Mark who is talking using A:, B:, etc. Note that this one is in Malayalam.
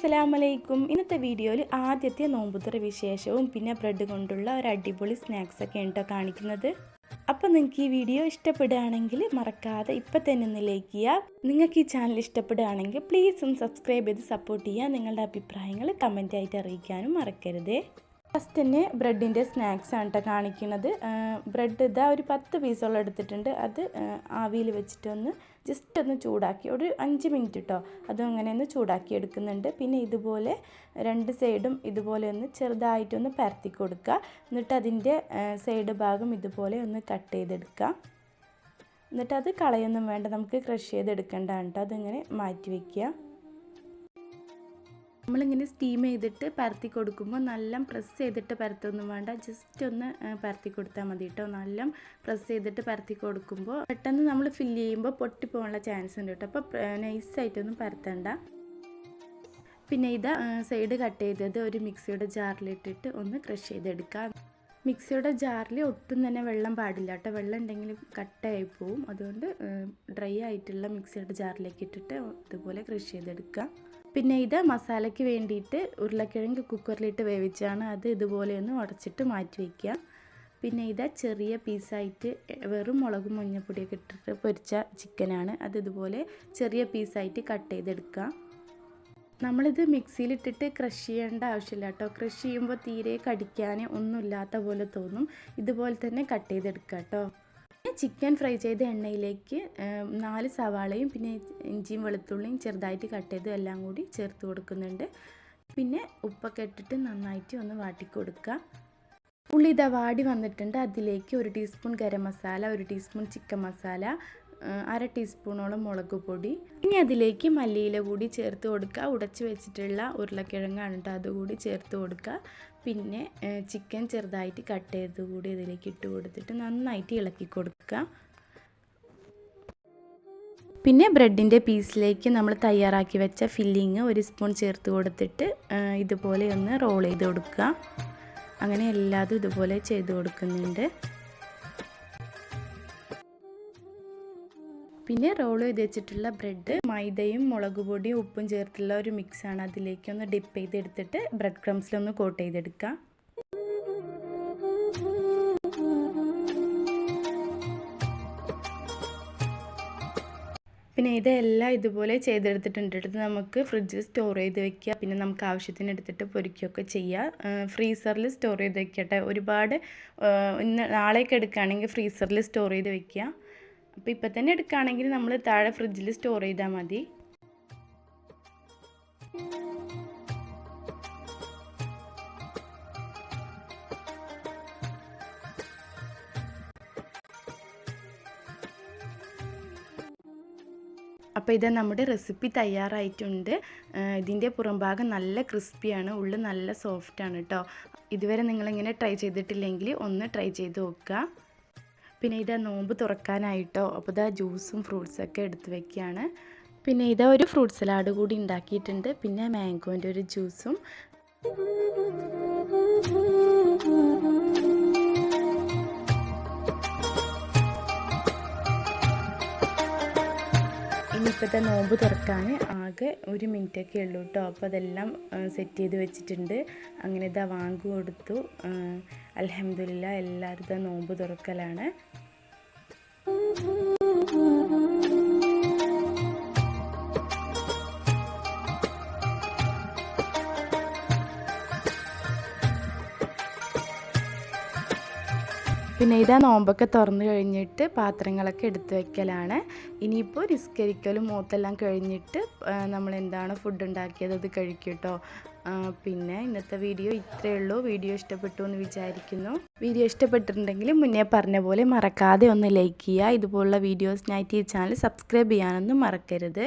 A: അസ്സലാമലൈക്കും. ഇന്നത്തെ വീഡിയോയിൽ ആദ്യത്തെ നോമ്പുതുറ വിശേഷവും പിന്നെ ബ്രെഡ് കൊണ്ടുള്ള ഒരു അടിപൊളി സ്നാക്സൊക്കെ ഉണ്ടോ കാണിക്കുന്നത്. അപ്പോൾ നിങ്ങൾക്ക് ഈ വീഡിയോ ഇഷ്ടപ്പെടുകയാണെങ്കിൽ മറക്കാതെ ഇപ്പം തന്നെ ഒന്ന് ലൈക്ക് ചെയ്യുക. നിങ്ങൾക്ക് ഈ ചാനൽ ഇഷ്ടപ്പെടുകയാണെങ്കിൽ പ്ലീസ് ഒന്ന് സബ്സ്ക്രൈബ് ചെയ്ത് സപ്പോർട്ട് ചെയ്യുക. നിങ്ങളുടെ അഭിപ്രായങ്ങൾ കമൻറ്റായിട്ട് അറിയിക്കാനും മറക്കരുത്. ഫസ്റ്റ് തന്നെ ബ്രെഡിൻ്റെ സ്നാക്സ് ആണ് കേട്ടോ കാണിക്കുന്നത്. ബ്രെഡ് ഇതാ ഒരു 10 പീസോളം എടുത്തിട്ടുണ്ട്. അത് ആവിയിൽ വെച്ചിട്ടൊന്ന് ജസ്റ്റ് ഒന്ന് ചൂടാക്കി ഒരു 5 മിനിറ്റ് കേട്ടോ അതും അങ്ങനെ ഒന്ന് ചൂടാക്കി എടുക്കുന്നുണ്ട്. പിന്നെ ഇതുപോലെ 2 സൈഡും ഇതുപോലെ ഒന്ന് ചെറുതായിട്ടൊന്ന് പരത്തി കൊടുക്കുക. എന്നിട്ട് അതിൻ്റെ സൈഡ് ഭാഗം ഇതുപോലെ ഒന്ന് കട്ട് ചെയ്തെടുക്കുക. എന്നിട്ട് അത് കളയൊന്നും വേണ്ട, നമുക്ക് ക്രഷ് ചെയ്തെടുക്കേണ്ടതാണ് കേട്ടോ. അതിങ്ങനെ മാറ്റി വയ്ക്കുക. നമ്മളിങ്ങനെ സ്റ്റീം ചെയ്തിട്ട് പരത്തി കൊടുക്കുമ്പോൾ നല്ല പ്രസ് ചെയ്തിട്ട് പരത്തൊന്നും വേണ്ട, ജസ്റ്റ് ഒന്ന് പരത്തി കൊടുത്താൽ മതി കേട്ടോ. നല്ല പ്രസ് ചെയ്തിട്ട് പരത്തി കൊടുക്കുമ്പോൾ പെട്ടെന്ന് നമ്മൾ ഫില്ല് ചെയ്യുമ്പോൾ പൊട്ടിപ്പോകാനുള്ള ചാൻസ് ഉണ്ട് കേട്ടോ. അപ്പോൾ നൈസായിട്ടൊന്നും പരത്തണ്ട. പിന്നെ ഇത് സൈഡ് കട്ട് ചെയ്തത് ഒരു മിക്സിയുടെ ജാറിലിട്ടിട്ട് ഒന്ന് ക്രഷ് ചെയ്തെടുക്കുക. മിക്സിയുടെ ജാറിൽ ഒട്ടും തന്നെ വെള്ളം പാടില്ല കേട്ടോ. വെള്ളം ഉണ്ടെങ്കിൽ കട്ടായി പോവും. അതുകൊണ്ട് ഡ്രൈ ആയിട്ടുള്ള മിക്സിയുടെ ജാറിലേക്ക് ഇട്ടിട്ട് ഇതുപോലെ ക്രഷ് ചെയ്തെടുക്കുക. പിന്നെ ഇത് മസാലയ്ക്ക് വേണ്ടിയിട്ട് ഉരുളക്കിഴങ്ങ് കുക്കറിലിട്ട് വേവിച്ചാണ്. അത് ഇതുപോലെ ഒന്ന് ഉടച്ചിട്ട് മാറ്റി വയ്ക്കുക. പിന്നെ ഇത് ചെറിയ പീസായിട്ട് വെറും മുളകും മഞ്ഞൾപ്പൊടിയൊക്കെ ഇട്ടിട്ട് പൊരിച്ച ചിക്കനാണ്. അത് ഇതുപോലെ ചെറിയ പീസായിട്ട് കട്ട് ചെയ്തെടുക്കുക. നമ്മളിത് മിക്സിയിലിട്ടിട്ട് ക്രഷ് ചെയ്യേണ്ട ആവശ്യമില്ല കേട്ടോ. ക്രഷ് ചെയ്യുമ്പോൾ തീരെ കടിക്കാൻ ഒന്നുമില്ലാത്ത പോലെ തോന്നും. ഇതുപോലെ തന്നെ കട്ട് ചെയ്തെടുക്കുക കേട്ടോ. ചിക്കൻ ഫ്രൈ ചെയ്ത എണ്ണയിലേക്ക് 4 സവാളയും പിന്നെ ഇഞ്ചിയും വെളുത്തുള്ളിയും ചെറുതായിട്ട് കട്ട് ചെയ്ത് എല്ലാം കൂടി ചേർത്ത് കൊടുക്കുന്നുണ്ട്. പിന്നെ ഉപ്പൊക്കെ ഇട്ടിട്ട് നന്നായിട്ട് ഒന്ന് വാട്ടിക്കൊടുക്കുക. ഉള്ളി ഇതാ വാടി വന്നിട്ടുണ്ട്. അതിലേക്ക് 1 teaspoon garam masala, 1 teaspoon chicken masala, 1/2 ടീസ്പൂണോളം മുളക് പൊടി. ഇനി അതിലേക്ക് മല്ലിയില കൂടി ചേർത്ത് കൊടുക്കുക. ഉടച്ച് വെച്ചിട്ടുള്ള ഉരുളക്കിഴങ്ങാണ് കേട്ടോ, അതുകൂടി ചേർത്ത് കൊടുക്കുക. പിന്നെ ചിക്കൻ ചെറുതായിട്ട് കട്ട് ചെയ്ത് കൂടി ഇതിലേക്ക് ഇട്ട് കൊടുത്തിട്ട് നന്നായിട്ട് ഇളക്കി കൊടുക്കുക. പിന്നെ ബ്രെഡിൻ്റെ പീസിലേക്ക് നമ്മൾ തയ്യാറാക്കി വെച്ച ഫില്ലിങ് 1 സ്പൂൺ ചേർത്ത് കൊടുത്തിട്ട് ഇതുപോലെ ഒന്ന് റോൾ ചെയ്ത് കൊടുക്കുക. അങ്ങനെ എല്ലാതും ഇതുപോലെ ചെയ്ത് കൊടുക്കുന്നുണ്ട്. പിന്നെ റോൾ ചെയ്ത് വെച്ചിട്ടുള്ള ബ്രെഡ് മൈദയും മുളക് പൊടിയും ഉപ്പും ചേർത്തുള്ള ഒരു മിക്സാണ്. അതിലേക്ക് ഒന്ന് ഡിപ്പ് ചെയ്തെടുത്തിട്ട് ബ്രെഡ് ക്രംസിലൊന്ന് കോട്ട് ചെയ്തെടുക്കുക. പിന്നെ ഇതെല്ലാം ഇതുപോലെ ചെയ്തെടുത്തിട്ടുണ്ട്. എടുത്ത് നമുക്ക് ഫ്രിഡ്ജിൽ സ്റ്റോർ ചെയ്ത് വെക്കുക. പിന്നെ നമുക്ക് ആവശ്യത്തിന് എടുത്തിട്ട് പൊരിക്കുകയൊക്കെ ചെയ്യുക. ഫ്രീസറിൽ സ്റ്റോർ ചെയ്ത് വെക്കട്ടെ. ഒരുപാട് നാളേക്ക് എടുക്കുകയാണെങ്കിൽ ഫ്രീസറിൽ സ്റ്റോർ ചെയ്ത് വെക്കുക. അപ്പോൾ ഇപ്പം തന്നെ എടുക്കുകയാണെങ്കിൽ നമ്മൾ താഴെ ഫ്രിഡ്ജിൽ സ്റ്റോർ ചെയ്താൽ മതി. അപ്പോൾ ഇത് നമ്മുടെ റെസിപ്പി തയ്യാറായിട്ടുണ്ട്. ഇതിൻ്റെ പുറംഭാഗം നല്ല ക്രിസ്പിയാണ്, ഉള്ളിൽ നല്ല സോഫ്റ്റാണ് കേട്ടോ. ഇതുവരെ നിങ്ങളിങ്ങനെ ട്രൈ ചെയ്തിട്ടില്ലെങ്കിൽ ഒന്ന് ട്രൈ ചെയ്ത് നോക്കുക. പിന്നെ ഇതാ നോമ്പ് തുറക്കാനായിട്ടോ. അപ്പോൾ ഇതാ ജ്യൂസും ഫ്രൂട്ട്സൊക്കെ എടുത്ത് വെക്കുകയാണ്. പിന്നെ ഇതാ ഒരു ഫ്രൂട്ട് സലാഡ് കൂടി ഉണ്ടാക്കിയിട്ടുണ്ട്. പിന്നെ മാംഗോൻ്റെ ഒരു ജ്യൂസും. ഇനിയിപ്പോഴത്തെ നോമ്പ് തുറക്കാൻ ആകെ 1 മിനിറ്റൊക്കെ ഉള്ളൂ കേട്ടോ. അപ്പോൾ അതെല്ലാം സെറ്റ് ചെയ്ത് വെച്ചിട്ടുണ്ട്. അങ്ങനെ ഇതാ വാങ്ങി കൊടുത്തു. അൽഹംദുലില്ലാഹ് എല്ലാവരും നോമ്പ് തുറക്കലാണ്. പിന്നെ ഇതാ നോമ്പൊക്കെ തുറന്നു കഴിഞ്ഞിട്ട് പാത്രങ്ങളൊക്കെ എടുത്ത് വയ്ക്കലാണ്. ഇനിയിപ്പോൾ നിസ്കരിക്കലും മൂത്തെല്ലാം കഴിഞ്ഞിട്ട് നമ്മൾ എന്താണ് ഫുഡ് ഉണ്ടാക്കിയത് അത് കഴിക്കും കേട്ടോ. പിന്നെ ഇന്നത്തെ വീഡിയോ ഇത്രയേ ഉള്ളൂ. വീഡിയോ ഇഷ്ടപ്പെട്ടു എന്ന് വിചാരിക്കുന്നു. വീഡിയോ ഇഷ്ടപ്പെട്ടിട്ടുണ്ടെങ്കിൽ മുന്നേ പറഞ്ഞ പോലെ മറക്കാതെ ഒന്ന് ലൈക്ക് ചെയ്യുക. ഇതുപോലുള്ള വീഡിയോസിനായിട്ട് ഈ ചാനൽ സബ്സ്ക്രൈബ് ചെയ്യാനൊന്നും മറക്കരുത്.